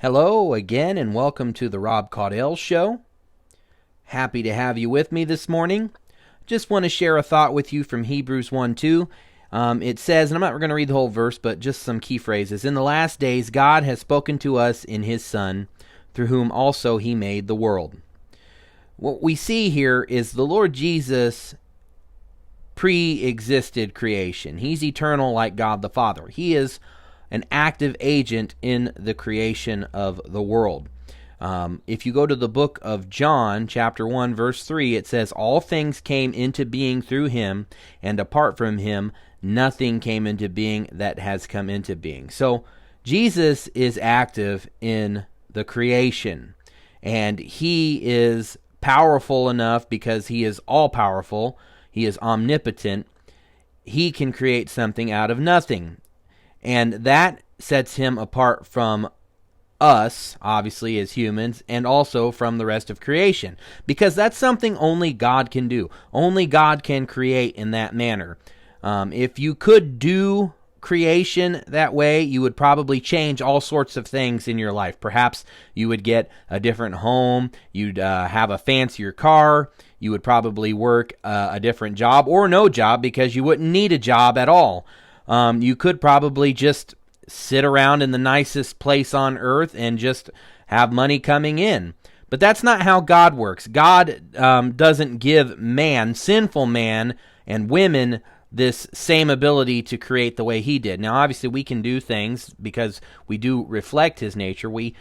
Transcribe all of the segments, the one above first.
Hello again, and welcome to the Rob Caudell Show. Happy to have you with me this morning. Just want to share a thought with you from Hebrews 1:2. It says, and I'm not going to read the whole verse, but just some key phrases. In the last days, God has spoken to us in His Son, through whom also He made the world. What we see here is the Lord Jesus pre-existed creation. He's eternal like God the Father. He is an active agent in the creation of the world. If you go to the book of John, chapter 1, verse 3, it says, all things came into being through Him, and apart from Him, nothing came into being that has come into being. So Jesus is active in the creation, and He is powerful enough because He is all-powerful. He is omnipotent. He can create something out of nothing. And that sets Him apart from us, obviously, as humans, and also from the rest of creation. Because that's something only God can do. Only God can create in that manner. If you could do creation that way, you would probably change all sorts of things in your life. Perhaps you would get a different home, you'd have a fancier car, you would probably work a different job or no job because you wouldn't need a job at all. You could probably just sit around in the nicest place on earth and just have money coming in. But that's not how God works. God doesn't give man, sinful man, and women this same ability to create the way He did. Now, obviously, we can do things because we do reflect His nature. We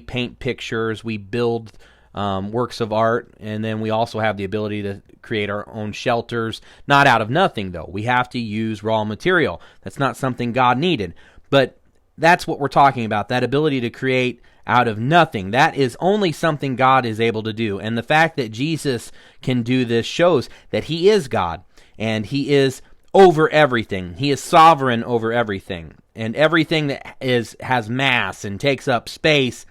paint pictures, we build works of art, and then we also have the ability to create our own shelters. Not out of nothing, though. We have to use raw material. That's not something God needed. But that's what we're talking about, that ability to create out of nothing. That is only something God is able to do. And the fact that Jesus can do this shows that He is God, and He is over everything. He is sovereign over everything. And everything that has mass and takes up space,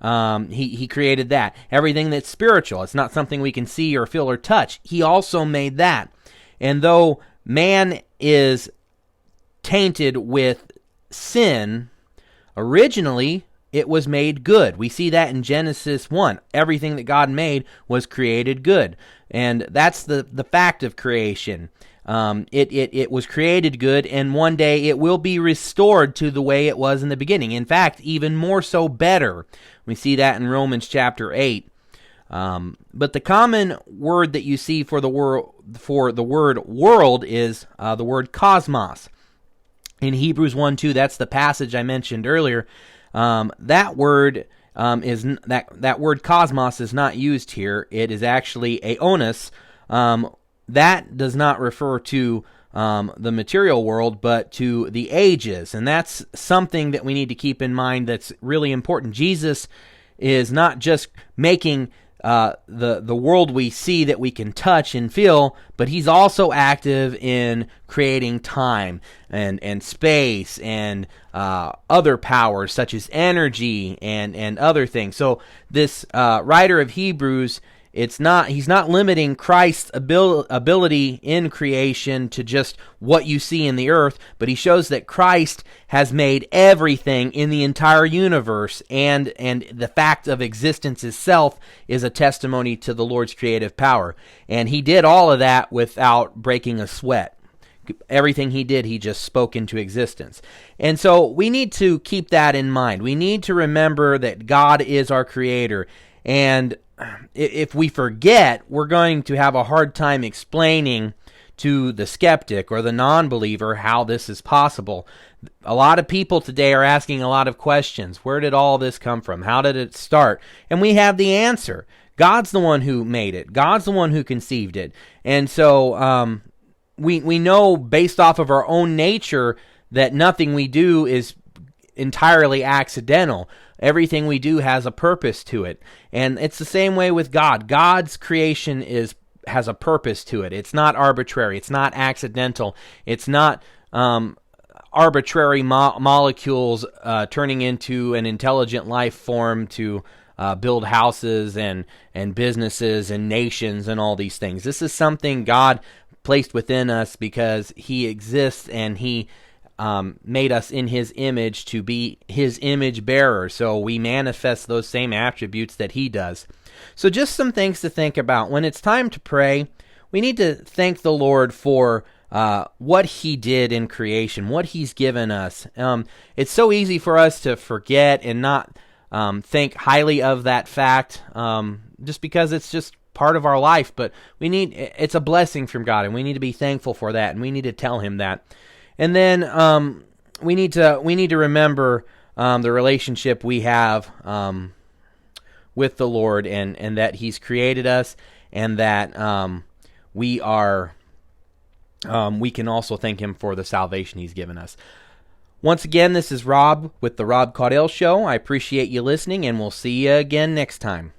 He created that. Everything that's spiritual, it's not something we can see or feel or touch. He also made that. And though man is tainted with sin, originally it was made good. We see that in Genesis 1. Everything that God made was created good. And that's the fact of creation. It was created good, and one day it will be restored to the way it was in the beginning. In fact, even more so better. We see that in Romans chapter 8. But the common word that you see for the word world is the word cosmos. In Hebrews 1:2, that's the passage I mentioned earlier. That word that word cosmos is not used here. It is actually aeonos. That does not refer to the material world, but to the ages. And that's something that we need to keep in mind that's really important. Jesus is not just making the world we see that we can touch and feel, but He's also active in creating time and space and other powers such as energy and other things. So this writer of Hebrews, he's not limiting Christ's ability in creation to just what you see in the earth, but he shows that Christ has made everything in the entire universe, and the fact of existence itself is a testimony to the Lord's creative power. And He did all of that without breaking a sweat. Everything He did, He just spoke into existence. And so we need to keep that in mind. We need to remember that God is our creator. And if we forget, we're going to have a hard time explaining to the skeptic or the non-believer how this is possible. A lot of people today are asking a lot of questions. Where did all this come from? How did it start? And we have the answer. God's the one who made it. God's the one who conceived it. And so we know based off of our own nature that nothing we do is entirely accidental. Everything we do has a purpose to it. And it's the same way with God. God's creation has a purpose to it. It's not arbitrary. It's not accidental. It's not arbitrary molecules turning into an intelligent life form to build houses and businesses and nations and all these things. This is something God placed within us because He exists and He made us in His image to be His image bearer, so we manifest those same attributes that He does. So just some things to think about. When it's time to pray, we need to thank the Lord for what He did in creation, what He's given us. It's so easy for us to forget and not think highly of that fact, just because it's just part of our life. But it's a blessing from God, and we need to be thankful for that, and we need to tell Him that. And then we need to remember the relationship we have with the Lord, and that He's created us, and that we can also thank Him for the salvation He's given us. Once again, this is Rob with the Rob Caudell Show. I appreciate you listening, and we'll see you again next time.